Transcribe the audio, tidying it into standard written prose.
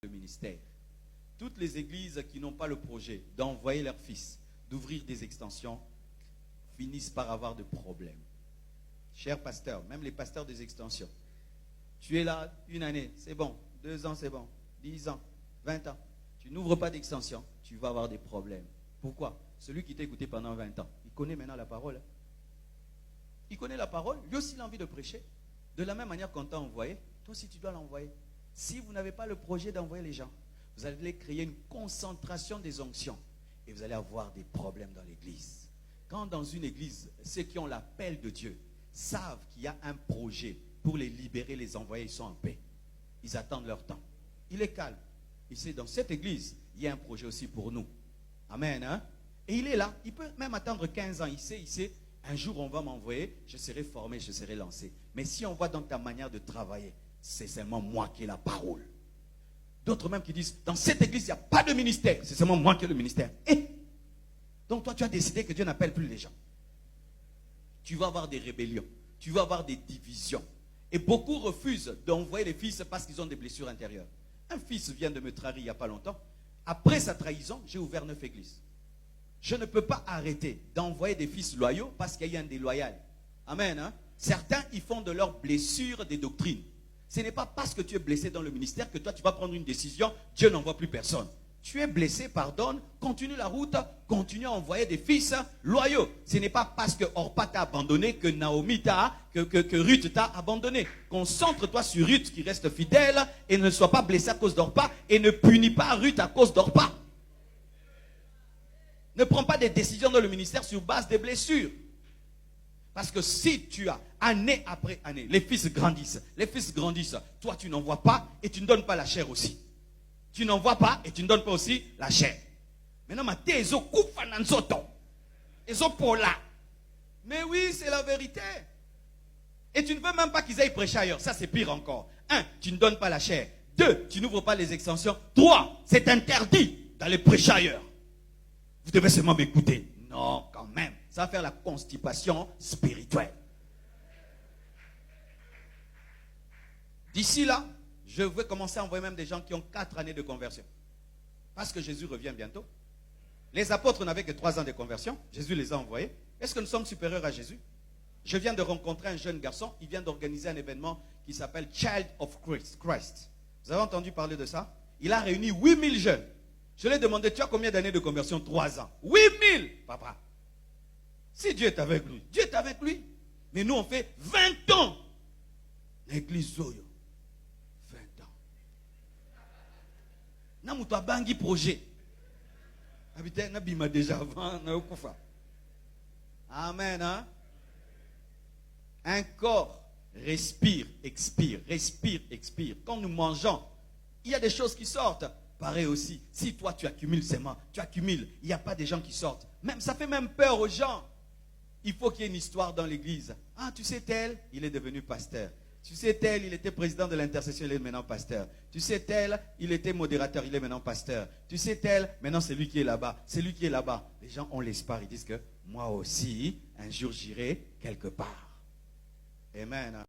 le ministère. Toutes les églises qui n'ont pas le projet d'envoyer leurs fils, d'ouvrir des extensions, finissent par avoir des problèmes. Chers pasteurs, même les pasteurs des extensions, tu es là une année, c'est bon, 2 ans, c'est bon, 10 ans, 20 ans. Tu n'ouvres pas d'extension, tu vas avoir des problèmes. Pourquoi? Celui qui t'a écouté pendant 20 ans, il connaît maintenant la parole. Il connaît la parole, lui aussi il a envie de prêcher. De la même manière qu'on t'a envoyé, toi aussi tu dois l'envoyer. Si vous n'avez pas le projet d'envoyer les gens, vous allez créer une concentration des onctions et vous allez avoir des problèmes dans l'église. Quand dans une église, ceux qui ont l'appel de Dieu savent qu'il y a un projet pour les libérer, les envoyer, ils sont en paix. Ils attendent leur temps. Il est calme. Il sait, dans cette église, il y a un projet aussi pour nous. Amen. Hein? Et il est là. Il peut même attendre 15 ans. Il sait, un jour on va m'envoyer, je serai formé, je serai lancé. Mais si on voit dans ta manière de travailler, c'est seulement moi qui ai la parole. D'autres même qui disent, dans cette église, il n'y a pas de ministère. C'est seulement moi qui ai le ministère. Et donc toi, tu as décidé que Dieu n'appelle plus les gens. Tu vas avoir des rébellions. Tu vas avoir des divisions. Et beaucoup refusent d'envoyer les fils parce qu'ils ont des blessures intérieures. Un fils vient de me trahir il n'y a pas longtemps. Après sa trahison, j'ai ouvert 9 églises. Je ne peux pas arrêter d'envoyer des fils loyaux parce qu'il y a un déloyal. Amen. Hein? Certains, ils font de leurs blessures des doctrines. Ce n'est pas parce que tu es blessé dans le ministère que toi, tu vas prendre une décision. Dieu n'envoie plus personne. Tu es blessé, pardonne, continue la route, continue à envoyer des fils loyaux. Ce n'est pas parce que Orpa t'a abandonné que Naomi que Ruth t'a abandonné. Concentre-toi sur Ruth qui reste fidèle et ne sois pas blessé à cause d'Orpa et ne punis pas Ruth à cause d'Orpa. Ne prends pas des décisions dans le ministère sur base des blessures. Parce que si tu as, année après année, les fils grandissent, toi tu n'envoies pas et tu ne donnes pas la chair aussi. Tu n'envoies pas et tu ne donnes pas aussi la chair. Maintenant, mais oui, c'est la vérité. Et tu ne veux même pas qu'ils aillent prêcher ailleurs. Ça, c'est pire encore. 1, tu ne donnes pas la chair. 2, tu n'ouvres pas les extensions. 3, c'est interdit d'aller prêcher ailleurs. Vous devez seulement m'écouter. Non, quand même. Ça va faire la constipation spirituelle. D'ici là, je vais commencer à envoyer même des gens qui ont 4 années de conversion. Parce que Jésus revient bientôt. Les apôtres n'avaient que 3 ans de conversion. Jésus les a envoyés. Est-ce que nous sommes supérieurs à Jésus? Je viens de rencontrer un jeune garçon. Il vient d'organiser un événement qui s'appelle Child of Christ. Vous avez entendu parler de ça? Il a réuni 8000 jeunes. Je lui ai demandé, tu as combien d'années de conversion? 3 ans. 8000, papa. Si Dieu est avec lui, Dieu est avec lui. Mais nous, on fait 20 ans. L'église Zoyo. 20 ans. Namuto bangi projet. Habité Nabima déjà avant. Amen. Hein? Un corps respire, expire, respire, expire. Quand nous mangeons, il y a des choses qui sortent. Pareil aussi, si toi tu accumules seulement, tu accumules, il n'y a pas des gens qui sortent. Même, ça fait même peur aux gens. Il faut qu'il y ait une histoire dans l'église. Ah, tu sais tel, il est devenu pasteur. Tu sais tel, il était président de l'intercession, il est maintenant pasteur. Tu sais tel, il était modérateur, il est maintenant pasteur. Tu sais tel, maintenant c'est lui qui est là-bas. C'est lui qui est là-bas. Les gens ont l'espoir, ils disent que moi aussi, un jour j'irai quelque part. Amen.